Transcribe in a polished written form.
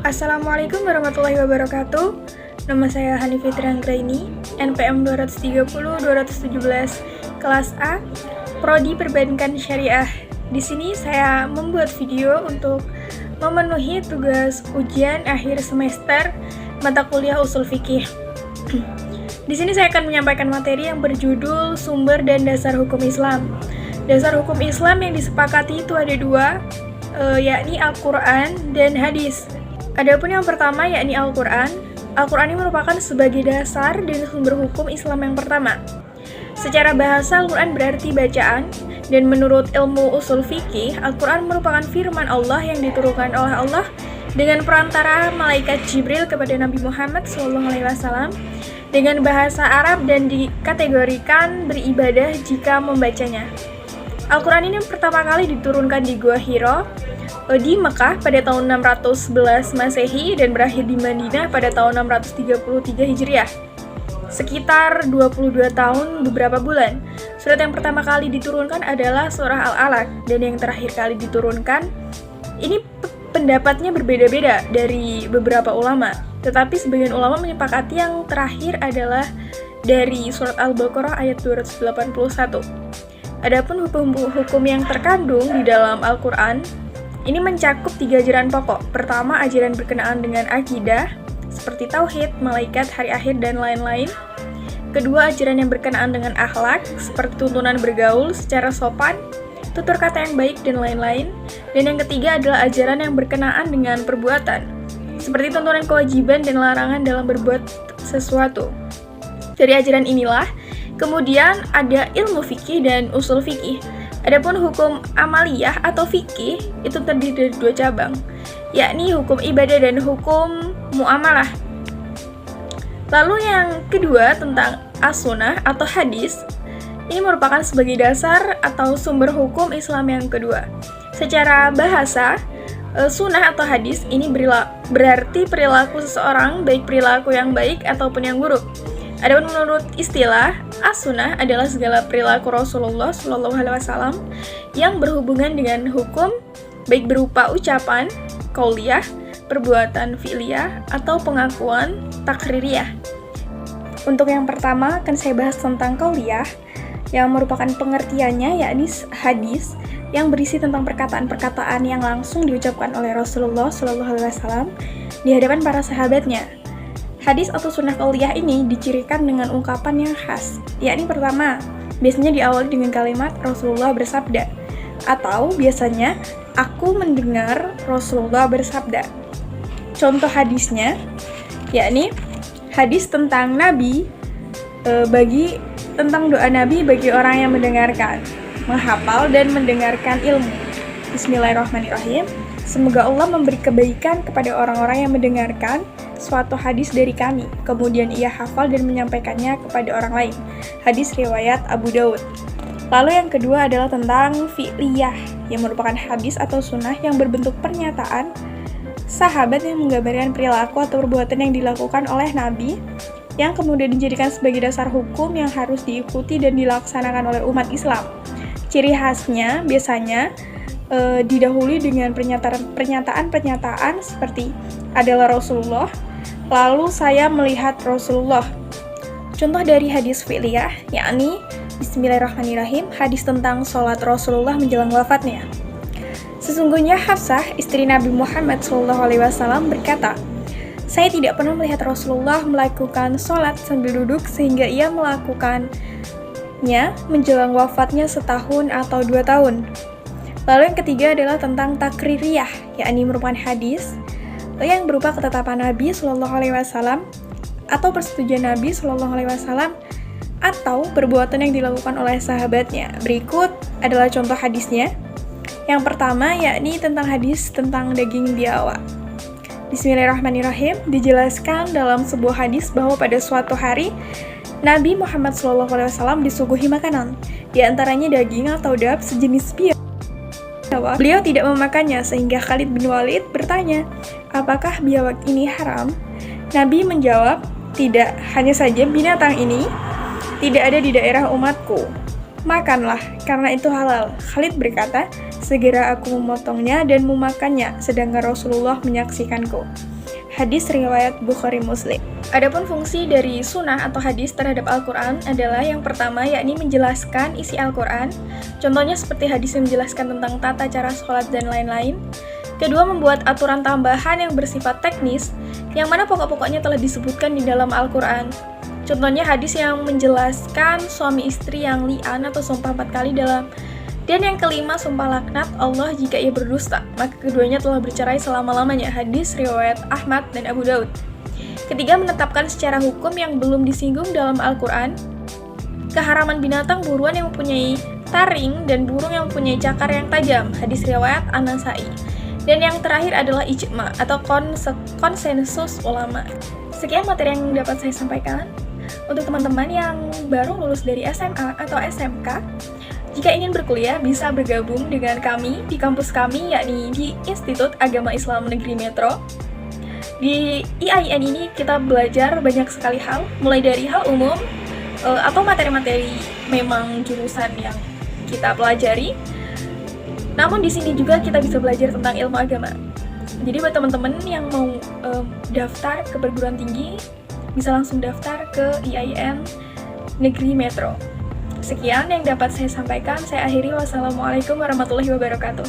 Assalamualaikum warahmatullahi wabarakatuh. Nama saya Hani Fitri Anggraini, NPM 230-217, kelas A, Prodi Perbankan Syariah. Di sini saya membuat video untuk memenuhi tugas ujian akhir semester mata kuliah Ushul Fiqih. Di sini saya akan menyampaikan materi yang berjudul Sumber dan Dasar Hukum Islam. Dasar hukum Islam yang disepakati itu ada dua, yakni Al-Quran dan Hadis. Adapun yang pertama yakni Al-Quran. Al-Quran ini merupakan sebagai dasar dan sumber hukum Islam yang pertama. Secara bahasa, Al-Quran berarti bacaan, dan menurut ilmu usul fikih, Al-Quran merupakan firman Allah yang diturunkan oleh Allah dengan perantara malaikat Jibril kepada Nabi Muhammad SAW dengan bahasa Arab dan dikategorikan beribadah jika membacanya. Al-Quran ini pertama kali diturunkan di Gua Hiro di Mekah pada tahun 611 Masehi dan berakhir di Madinah pada tahun 633 Hijriah. Sekitar 22 tahun beberapa bulan. Surat yang pertama kali diturunkan adalah surah Al-Alaq, dan yang terakhir kali diturunkan ini pendapatnya berbeda-beda dari beberapa ulama. Tetapi sebagian ulama menyepakati yang terakhir adalah dari surat Al-Baqarah ayat 281. Adapun hukum-hukum yang terkandung di dalam Al-Quran ini mencakup 3 ajaran pokok. Pertama, ajaran berkenaan dengan akidah seperti tauhid, malaikat, hari akhir, dan lain-lain. Kedua, ajaran yang berkenaan dengan akhlak seperti tuntunan bergaul secara sopan, tutur kata yang baik, dan lain-lain. Dan yang ketiga adalah ajaran yang berkenaan dengan perbuatan seperti tuntunan kewajiban dan larangan dalam berbuat sesuatu. Dari ajaran inilah kemudian ada ilmu fikih dan usul fikih. Adapun hukum amaliyah atau fikih itu terdiri dari 2 cabang, yakni hukum ibadah dan hukum muamalah. Lalu yang kedua tentang as-sunnah atau hadis, ini merupakan sebagai dasar atau sumber hukum Islam yang kedua. Secara bahasa, sunnah atau hadis ini berarti perilaku seseorang, baik perilaku yang baik ataupun yang buruk. Adapun menurut istilah, as-sunnah adalah segala perilaku Rasulullah SAW yang berhubungan dengan hukum, baik berupa ucapan, qauliyah, perbuatan fi'liyah, atau pengakuan takririyah. Untuk yang pertama, akan saya bahas tentang qauliyah, yang merupakan pengertiannya yakni hadis yang berisi tentang perkataan-perkataan yang langsung diucapkan oleh Rasulullah SAW di hadapan para sahabatnya. Hadis atau sunnah qauliyah ini dicirikan dengan ungkapan yang khas, yakni pertama, biasanya diawali dengan kalimat Rasulullah bersabda, atau biasanya aku mendengar Rasulullah bersabda. Contoh hadisnya, yakni hadis tentang Nabi, tentang doa Nabi bagi orang yang mendengarkan, menghafal dan mendengarkan ilmu. Bismillahirrahmanirrahim. Semoga Allah memberi kebaikan kepada orang-orang yang mendengarkan suatu hadis dari kami, kemudian ia hafal dan menyampaikannya kepada orang lain. Hadis riwayat Abu Daud. Lalu yang kedua adalah tentang fi'liyah, yang merupakan hadis atau sunnah yang berbentuk pernyataan sahabat yang menggambarkan perilaku atau perbuatan yang dilakukan oleh Nabi, yang kemudian dijadikan sebagai dasar hukum yang harus diikuti dan dilaksanakan oleh umat Islam. Ciri khasnya biasanya didahului dengan pernyataan-pernyataan seperti adalah Rasulullah, lalu saya melihat Rasulullah. Contoh dari hadis fi'liyah, yakni Bismillahirrahmanirrahim, hadis tentang sholat Rasulullah menjelang wafatnya. Sesungguhnya Hafsah, istri Nabi Muhammad SAW berkata, saya tidak pernah melihat Rasulullah melakukan sholat sambil duduk sehingga ia melakukannya menjelang wafatnya setahun atau 2 tahun. Lalu yang ketiga adalah tentang takririyah, yakni merupakan hadis yang berupa ketetapan Nabi SAW atau persetujuan Nabi SAW atau perbuatan yang dilakukan oleh sahabatnya. Berikut adalah contoh hadisnya. Yang pertama yakni tentang hadis tentang daging biawak. Bismillahirrahmanirrahim. Dijelaskan dalam sebuah hadis bahwa pada suatu hari Nabi Muhammad SAW disuguhi makanan, di antaranya daging atau dab sejenis biawak. Beliau tidak memakannya sehingga Khalid bin Walid bertanya, apakah biawak ini haram? Nabi menjawab, tidak, hanya saja binatang ini tidak ada di daerah umatku. Makanlah, karena itu halal. Khalid berkata, segera aku memotongnya dan memakannya, sedangkan Rasulullah menyaksikanku. hadis riwayat Bukhari Muslim. Adapun fungsi dari sunnah atau hadis terhadap Al-Quran adalah yang pertama yakni menjelaskan isi Al-Quran. Contohnya seperti hadis yang menjelaskan tentang tata cara sholat dan lain-lain. Kedua, membuat aturan tambahan yang bersifat teknis, yang mana pokok-pokoknya telah disebutkan di dalam Al-Quran. Contohnya hadis yang menjelaskan suami istri yang li'an atau sumpah 4 kali dalam. Dan yang kelima, sumpah laknat Allah jika ia berdusta, maka keduanya telah bercerai selama-lamanya. Hadis riwayat Ahmad dan Abu Daud. Ketiga, menetapkan secara hukum yang belum disinggung dalam Al-Quran, keharaman binatang buruan yang mempunyai taring dan burung yang mempunyai cakar yang tajam. Hadis riwayat An-Nasai. Dan yang terakhir adalah ijma atau konsensus ulama. Sekian materi yang dapat saya sampaikan. Untuk teman-teman yang baru lulus dari SMA atau SMK, jika ingin berkuliah, bisa bergabung dengan kami di kampus kami, yakni di Institut Agama Islam Negeri Metro. Di IAIN ini kita belajar banyak sekali hal, mulai dari hal umum atau materi-materi memang jurusan yang kita pelajari. Namun di sini juga kita bisa belajar tentang ilmu agama. Jadi buat teman-teman yang mau daftar ke perguruan tinggi, bisa langsung daftar ke IAIN Negeri Metro. Sekian yang dapat saya sampaikan. Saya akhiri. Wassalamualaikum warahmatullahi wabarakatuh.